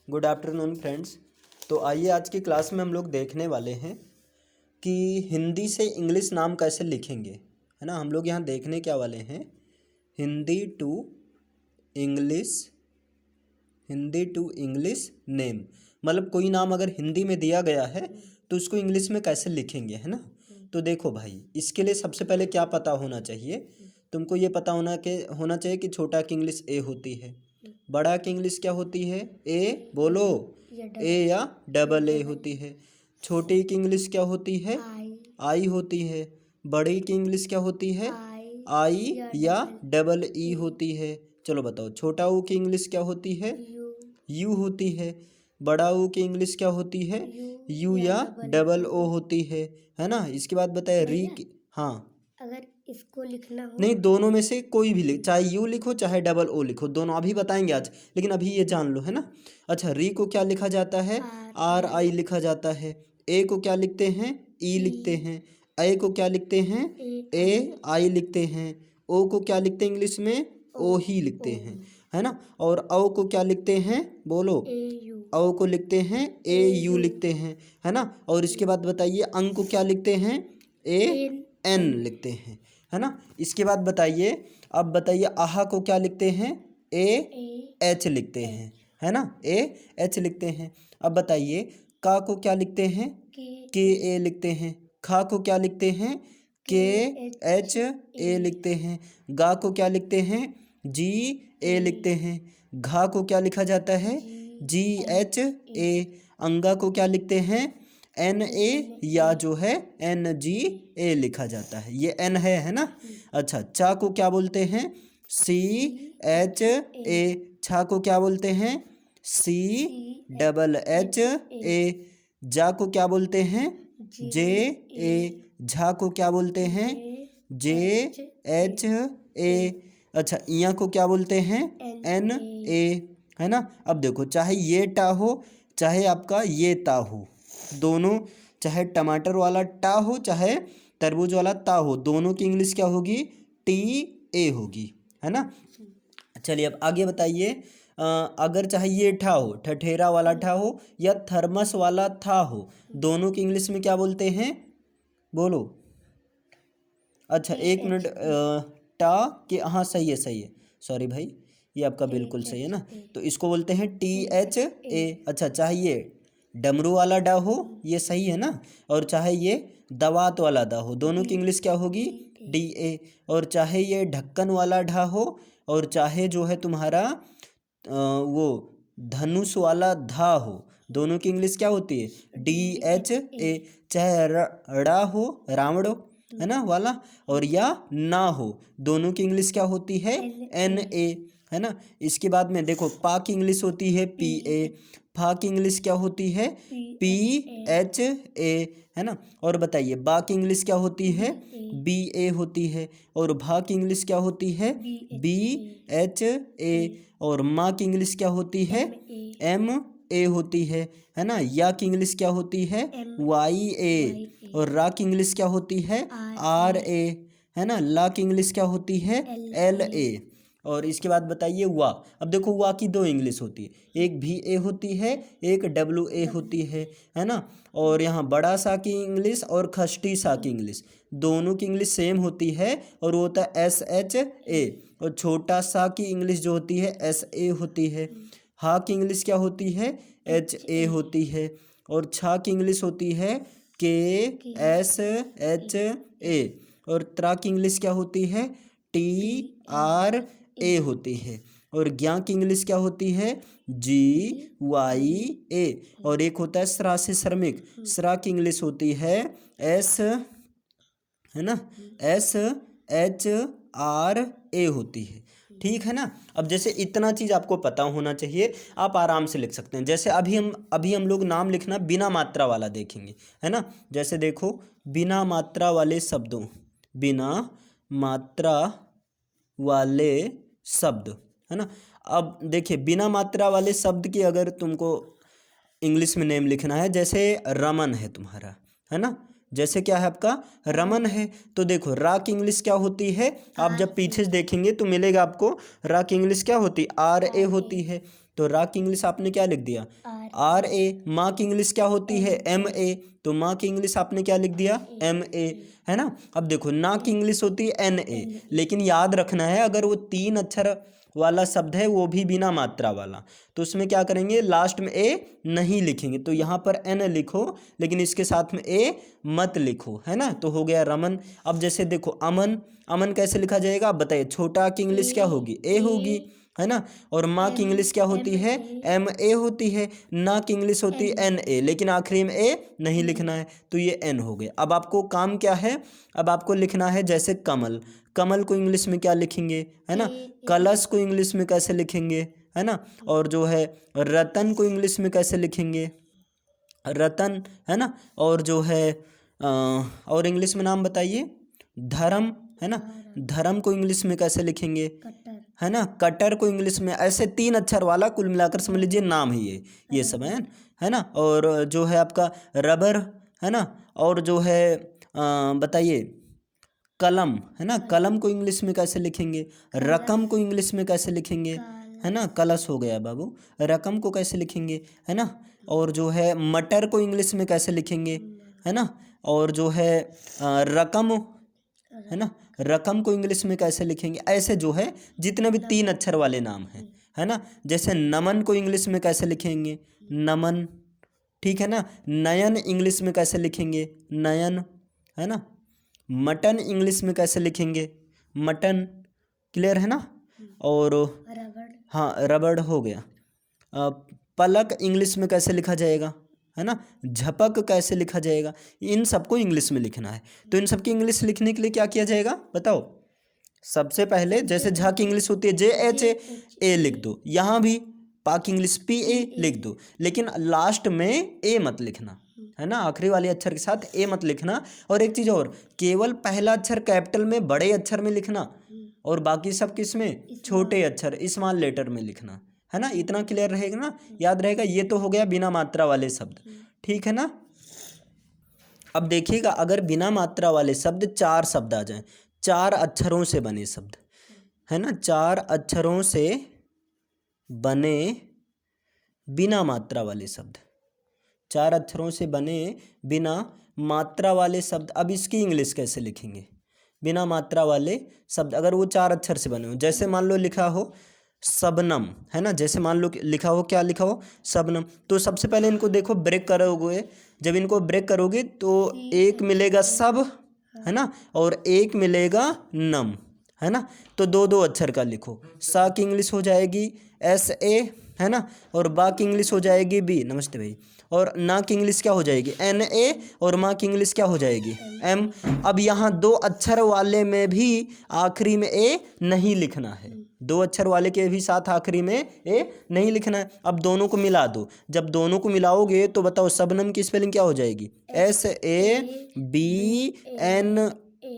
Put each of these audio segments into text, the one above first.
Good afternoon friends. तो आइए आज की क्लास में हम लोग देखने वाले हैं कि हिंदी से इंग्लिश नाम कैसे लिखेंगे, है ना। हम लोग यहाँ देखने क्या वाले हैं, हिंदी टू इंग्लिश नेम। मतलब कोई नाम अगर हिंदी में दिया गया है तो उसको इंग्लिश में कैसे लिखेंगे, है ना। तो देखो भाई, इसके लिए सबसे पहले क्या पता होना चाहिए, तुमको ये पता होना चाहिए कि छोटा की इंग्लिश ए होती है, बड़ा की इंग्लिश क्या होती है, ए बोलो, ए या डबल ए होती है। छोटी की इंग्लिश क्या होती है, आई होती है। बड़ी की इंग्लिश क्या होती है, आई या डबल ई होती है। चलो बताओ, छोटा ऊ की इंग्लिश क्या होती है, यू होती है। बड़ा ऊ की इंग्लिश क्या होती है, यू या डबल ओ होती है ना। इसके बाद बताए री की, हाँ अगर इसको लिखना हो नहीं, दोनों में से कोई भी लिख, चाहे यू लिखो चाहे डबल ओ लिखो, दोनों अभी बताएंगे आज, लेकिन अभी ये जान लो, है ना। अच्छा, री को क्या लिखा जाता है, आर आई लिखा जाता है। ए को क्या लिखते हैं, ई लिखते हैं। ए को क्या लिखते हैं, ए आई लिखते हैं। ओ को क्या लिखते हैं इंग्लिश में, ओ ही लिखते हैं, है ना। और औ को क्या लिखते हैं, बोलो, औ को लिखते हैं ए यू लिखते हैं, है ना। और इसके बाद बताइए अंक को क्या लिखते हैं, ए एन लिखते हैं, है ना। इसके बाद बताइए, अब बताइए आहा को क्या लिखते हैं, ए एच लिखते हैं, है ना, ए एच लिखते हैं। अब बताइए का को क्या लिखते हैं, के ए लिखते हैं। खा को क्या लिखते हैं, के एच ए लिखते हैं। गा को क्या लिखते हैं, जी ए लिखते हैं। घा को क्या लिखा जाता है, जी एच ए। अंगा को क्या लिखते हैं, एन ए या जो है एन जी ए लिखा जाता है, ये एन है ना। अच्छा, चा को क्या बोलते हैं, सी एच ए। छा को क्या बोलते हैं, सी डबल एच ए। जा को क्या बोलते हैं, जे ए। झा को क्या बोलते हैं, जे एच ए। अच्छा, इया को क्या बोलते हैं, एन ए, है ना। अब देखो, चाहे ये टा हो चाहे आपका ये ता हो, दोनों, चाहे टमाटर वाला टा हो चाहे तरबूज वाला ता हो, दोनों की इंग्लिश क्या होगी, टी ए होगी, है ना। चलिए अब आगे बताइए, अगर चाहे ये ठा हो, ठठेरा वाला ठा हो या थर्मस वाला था हो, दोनों की इंग्लिश में क्या बोलते हैं, बोलो। अच्छा एक मिनट, टा के, हाँ सही है, सॉरी भाई, ये आपका बिल्कुल सही है ना। तो इसको बोलते हैं टी एच ए। अच्छा, चाहे ये डमरू वाला डा हो, ये सही है ना, और चाहे ये दवात वाला दा हो, दोनों की इंग्लिश क्या होगी, डी ए। और चाहे ये ढक्कन वाला ढा हो, और चाहे जो है तुम्हारा वो धनुष वाला धा हो, दोनों की इंग्लिश क्या होती है, डी एच ए। चाहे ड़ा हो, रावण है ना वाला, और या ना हो, दोनों की इंग्लिश क्या होती है, एन ए, है ना। इसके बाद में देखो, पा की इंग्लिश होती है पी ए। फा की इंग्लिश क्या होती है, पी एच ए, है ना। और बताइए बा की इंग्लिश क्या होती है, बी ए होती है। और भा की इंग्लिश क्या होती है, बी एच ए। और माँ की इंग्लिश क्या होती है, एम ए होती है ना। या की इंग्लिश क्या होती है, वाई ए। और रा की इंग्लिश क्या होती है, आर ए, है ना। ला की इंग्लिश क्या होती है, एल ए। और इसके बाद बताइए वा। अब देखो, वा की दो इंग्लिश होती है, एक भी ए होती है, एक डब्ल्यू ए होती है ना। और यहाँ बड़ा सा की इंग्लिश और खष्टी सा की इंग्लिश, दोनों की इंग्लिश सेम होती है, और वो होता है एस एच ए। और छोटा सा की इंग्लिश जो होती है, एस ए होती है। हा की इंग्लिश क्या होती है, एच ए होती है। और छा की इंग्लिश होती है, के एस एच ए। और त्रा की इंग्लिश क्या होती है, टी आर ए होती है। और ज्ञा की इंग्लिश क्या होती है, जी वाई ए। और एक होता है स्रा से श्रमिक, स्रा की इंग्लिश होती है एस, है ना, एस एच आर ए होती है, ठीक है ना। अब जैसे इतना चीज़ आपको पता होना चाहिए, आप आराम से लिख सकते हैं। जैसे अभी हम लोग नाम लिखना बिना मात्रा वाला देखेंगे, है ना। जैसे देखो, बिना मात्रा वाले शब्दों, बिना मात्रा वाले शब्द, है ना। अब देखिए, बिना मात्रा वाले शब्द की अगर तुमको इंग्लिश में नेम लिखना है, जैसे रमन है तुम्हारा, है ना, जैसे क्या है आपका रमन है, तो देखो रा की इंग्लिश क्या होती है, आप जब पीछे से देखेंगे तो मिलेगा आपको, रा की इंग्लिश क्या होती है, आर ए होती है। तो रा की इंग्लिश आपने क्या लिख दिया, आर आर ए। माँ की इंग्लिश क्या होती है, एम ए, तो माँ की इंग्लिश आपने क्या लिख दिया, एम ए, है ना। अब देखो ना की इंग्लिश होती है एन ए, लेकिन याद रखना है अगर वो 3 अक्षर वाला शब्द है वो भी बिना मात्रा वाला, तो उसमें क्या करेंगे, लास्ट में ए नहीं लिखेंगे। तो यहाँ पर एन लिखो लेकिन इसके साथ में ए मत लिखो, है ना। तो हो गया रमन। अब जैसे देखो अमन, अमन कैसे लिखा जाएगा आप बताइए। छोटा की इंग्लिश क्या होगी, ए होगी, है ना। और माँ की इंग्लिश क्या होती है, एम ए होती है। ना की इंग्लिश होती है एन ए, लेकिन आखिरी में ए नहीं लिखना है, तो ये एन हो गया। अब आपको काम क्या है, अब आपको लिखना है जैसे कमल, कमल को इंग्लिश में क्या लिखेंगे, है ना। कलश को इंग्लिश में कैसे लिखेंगे, है ना। और जो है रतन को इंग्लिश में कैसे लिखेंगे, रतन, है ना। और जो है और इंग्लिश में नाम बताइए, धर्म, है ना। धर्म को इंग्लिश में कैसे लिखेंगे, कटर है ना। कटर को इंग्लिश में, ऐसे 3 अक्षर वाला कुल मिलाकर समझ लीजिए नाम ही ये सब है ना। और जो है आपका रबर, है ना। और जो है बताइए कलम, है ना। कलम को इंग्लिश में कैसे लिखेंगे, रकम को इंग्लिश में कैसे लिखेंगे, है ना। कलश हो गया बाबू, रकम को कैसे लिखेंगे, है ना। और जो है मटर को इंग्लिश में कैसे लिखेंगे, है ना। और जो है रकम, है ना, रकम को इंग्लिश में कैसे लिखेंगे। ऐसे जो है जितने भी 3 अक्षर वाले नाम हैं, है ना। जैसे नमन को इंग्लिश में कैसे लिखेंगे, नमन, ठीक है ना। नयन इंग्लिश में कैसे लिखेंगे, नयन, है ना। मटन इंग्लिश में कैसे लिखेंगे, मटन, क्लियर है ना। और रबड़ हाँ रबड़ हो गया। पलक इंग्लिश में कैसे लिखा जाएगा, है ना। झपक कैसे लिखा जाएगा, इन सबको इंग्लिश में लिखना है। तो इन सबकी इंग्लिश लिखने के लिए क्या किया जाएगा बताओ। सबसे पहले जैसे झा की इंग्लिश होती है जे एच ए लिख दो, यहाँ भी पा की इंग्लिश पी ए लिख दो, लेकिन लास्ट में ए मत लिखना, है ना। आखिरी वाले अक्षर के साथ ए मत लिखना। और एक चीज़ और, केवल पहला अक्षर कैपिटल में बड़े अक्षर में लिखना और बाकी सब किस में, छोटे अक्षर स्मॉल लेटर में लिखना, है ना। इतना क्लियर रहेगा ना, याद रहेगा। ये तो हो गया बिना मात्रा वाले शब्द, ठीक है ना। अब देखिएगा अगर बिना मात्रा वाले शब्द 4 शब्द आ जाएं, 4 अक्षरों से बने शब्द, है ना, 4 अक्षरों से बने बिना मात्रा वाले शब्द, 4 अक्षरों से बने बिना मात्रा वाले शब्द। अब इसकी इंग्लिश कैसे लिखेंगे, बिना मात्रा वाले शब्द अगर वो 4 अक्षर से बने हो। जैसे मान लो लिखा हो शबनम, है ना। जैसे मान लो लिखा हो, क्या लिखा हो, शबनम। तो सबसे पहले इनको देखो ब्रेक करोगे, जब इनको ब्रेक करोगे तो एक मिलेगा सब, है ना, और एक मिलेगा नम, है ना। तो 2 अक्षर का लिखो। सा की इंग्लिश हो जाएगी एस ए, है ना। और बा की इंग्लिश हो जाएगी बी, नमस्ते भाई। और ना की इंग्लिश क्या हो जाएगी एन ए, और माँ की इंग्लिश क्या हो जाएगी एम। अब यहाँ 2 अक्षर वाले में भी आखिरी में ए नहीं लिखना है, 2 अक्षर वाले के भी साथ आखिरी में ए नहीं लिखना है। अब दोनों को मिला दो, जब दोनों को मिलाओगे तो बताओ शबनम की स्पेलिंग क्या हो जाएगी, एस ए बी एन,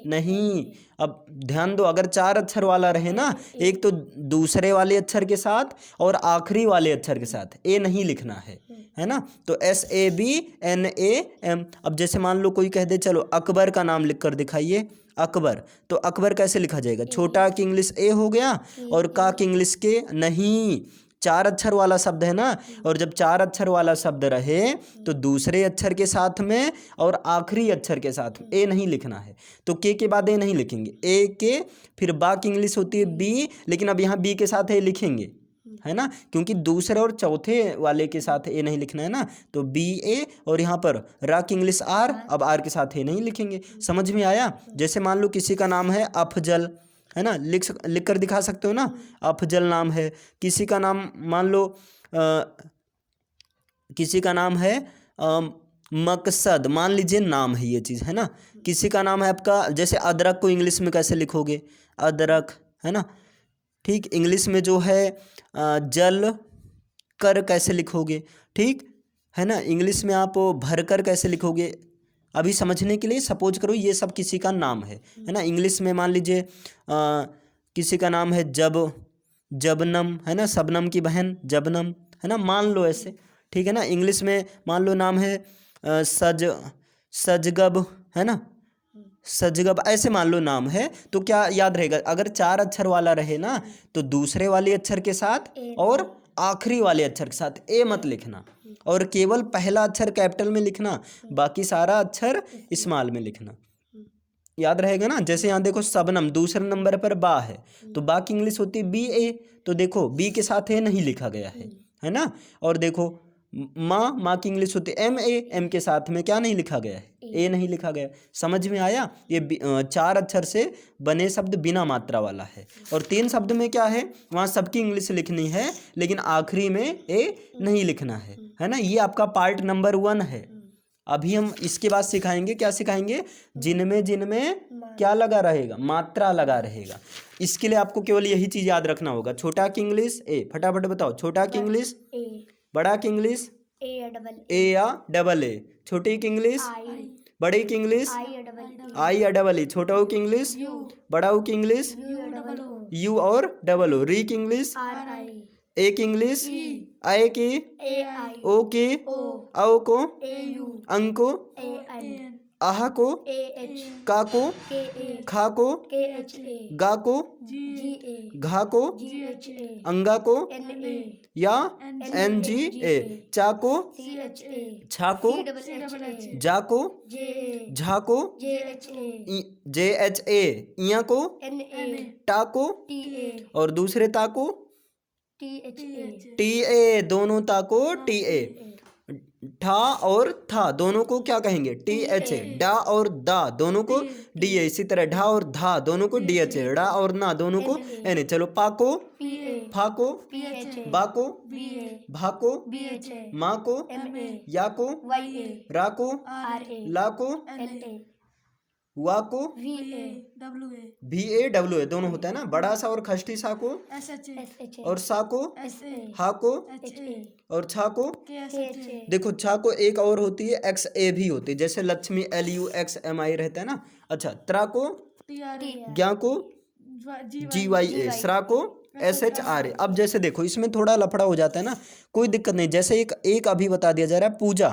नहीं। अब ध्यान दो, अगर 4 अक्षर वाला रहे ना, एक तो दूसरे वाले अक्षर के साथ और आखिरी वाले अक्षर के साथ ए नहीं लिखना है ना। तो S A B N A M. अब जैसे मान लो कोई कह दे चलो अकबर का नाम लिख कर दिखाइए, अकबर, तो अकबर कैसे लिखा जाएगा, छोटा की इंग्लिश ए हो गया और का की इंग्लिश के, नहीं, 4 अक्षर वाला शब्द है ना। और जब 4 अक्षर वाला शब्द रहे तो दूसरे अक्षर के साथ में और आखिरी अक्षर के साथ में ए नहीं लिखना है। तो के बाद ए नहीं लिखेंगे, ए के, फिर बा की इंग्लिश होती है बी, लेकिन अब यहाँ बी के साथ ए लिखेंगे, है ना, क्योंकि दूसरे और चौथे वाले के साथ ए नहीं लिखना है ना। तो बी ए, और यहाँ पर रा की इंग्लिश आर, अब आर के साथ ए नहीं लिखेंगे। समझ में आया। जैसे मान लो किसी का नाम है अफजल, है ना, लिख कर दिखा सकते हो ना, अफजल नाम है। किसी का नाम मान लो किसी का नाम है मकसद, मान लीजिए नाम है ये चीज़, है ना। किसी का नाम है आपका, जैसे अदरक को इंग्लिश में कैसे लिखोगे, अदरक, है ना। ठीक, इंग्लिश में जो है जल कर कैसे लिखोगे, ठीक है ना। इंग्लिश में आप भर कर कैसे लिखोगे। अभी समझने के लिए सपोज करो ये सब किसी का नाम है ना। इंग्लिश में मान लीजिए किसी का नाम है जबनम, है ना, शबनम की बहन जबनम, है ना, मान लो ऐसे, ठीक है ना। इंग्लिश में मान लो नाम है सजगब, है ना, सजगब, ऐसे मान लो नाम है। तो क्या याद रहेगा, अगर 4 अक्षर वाला रहे ना तो दूसरे वाले अक्षर के साथ और आखिरी वाले अक्षर के साथ, ए मत लिखना, और केवल पहला अक्षर कैपिटल में लिखना, बाकी सारा अक्षर स्मॉल में लिखना। याद रहेगा ना। जैसे यहाँ देखो शबनम दूसरे नंबर पर बा है, तो बा की इंग्लिश होती है बी ए, तो देखो बी के साथ ए नहीं लिखा गया है ना। और देखो माँ की इंग्लिश होती है एम ए, एम के साथ में क्या नहीं लिखा गया है, ए नहीं लिखा गया। समझ में आया। ये 4 अक्षर से बने शब्द बिना मात्रा वाला है, और 3 शब्द में क्या है, वहाँ सबकी इंग्लिश लिखनी है, लेकिन आखिरी में ए नहीं लिखना है ना। ये आपका पार्ट नंबर 1 है। अभी हम इसके बाद सिखाएंगे, क्या सिखाएंगे, जिनमें क्या लगा रहेगा, मात्रा लगा रहेगा। इसके लिए आपको केवल यही चीज याद रखना होगा। छोटा की इंग्लिश ए, फटाफट बताओ। छोटा की इंग्लिश ए, बड़ा की इंग्लिश ए या डबल ए या डबल ए। छोटी की इंग्लिश आई, बड़ी की इंग्लिश आई या डबल आई या डबल ई। छोटा की इंग्लिश बड़ा की इंग्लिश यू या डबल ओ, यू और डबल ओ। री की इंग्लिश आर आई, ए की इंग्लिश आई की, ए आई, ओ की, ओ, औ को, ए यू, अंग को, ए एन, आह को, ए एच, का को, के ए, खा को, के एच ए, गा को, जी ए, घा को, जी एच ए, अंगा को, एन ए, या एन जी ए। चा को, सी एच ए, छा को, सी डबल एच ए, जा को, जे ए, झा को, जे H A, J H A, इया को, एन ए, टा को, टी ए, और दूसरे ता को T H A, T A. दोनों ता को टी ए। ठा और था दोनों को क्या कहेंगे, टी एच ए। डा और दा दोनों को डी ए। इसी तरह ढा और धा दोनों को डी एच ए। डा और ना दोनों को एन ए। चलो पा को, पी ए, फा को, पी एच ए, बा को, बी ए, भा को, बी एच ए, माँ को, एम ए, या को, वाई ए, रा को, आर ए, ला को, एल ए, वा को, वी ए, भी ए डब्ल्यू ए। दोनों होता है ना। बड़ा सा और खष्टी सा को, एस एच ए, और सा को, एस ए, हा को, एच ए, और छा को। के एच ए, देखो छा को एक और होती है एक्स ए भी होती है, जैसे Lakshmi L U X M I रहता है ना। अच्छा, त्रा को, टी आर, ज्ञा को, जी वाई ए। श्रा को, एस एच आर ए। अब जैसे देखो इसमें थोड़ा लफड़ा हो जाता है ना, कोई दिक्कत नहीं। जैसे एक अभी बता दिया जा रहा है पूजा,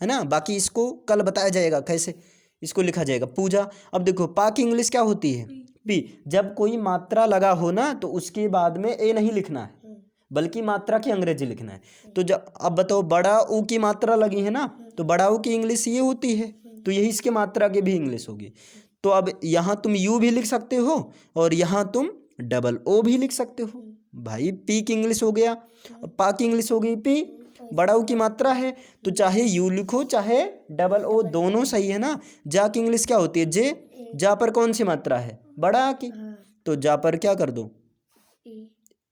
है ना। बाकी इसको कल बताया जाएगा कैसे इसको लिखा जाएगा, पूजा। अब देखो पा की इंग्लिश क्या होती है, पी। जब कोई मात्रा लगा हो ना तो उसके बाद में ए नहीं लिखना है, बल्कि मात्रा की अंग्रेजी लिखना है। तो जब अब बताओ बड़ा ऊ की मात्रा लगी है ना, तो बड़ा ऊ की इंग्लिश ये होती है, तो यही इसके मात्रा की भी इंग्लिश होगी। तो अब यहाँ तुम यू भी लिख सकते हो, और यहाँ तुम डबल ओ भी लिख सकते हो। भाई पी की इंग्लिश हो गया, पा की इंग्लिश हो गई पी। बड़ा ऊ की मात्रा है, तो चाहे यू लिखो चाहे डबल ओ, दोनों सही है ना। जा की इंग्लिश क्या होती है, जे। जा पर कौन सी मात्रा है, बड़ा की, तो जा पर क्या कर दो,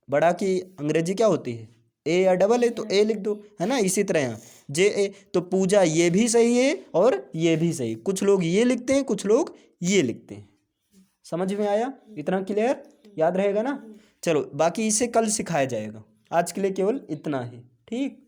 बड़ा की अंग्रेजी क्या होती है, ए या डबल ए, तो ए लिख दो, है ना। इसी तरह यहाँ जे ए, तो पूजा ये भी सही है और ये भी सही। कुछ लोग ये लिखते हैं, कुछ लोग ये लिखते हैं। समझ में आया, इतना क्लियर, याद रहेगा ना। चलो बाकी इसे कल सिखाया जाएगा, आज के लिए केवल इतना ही, ठीक।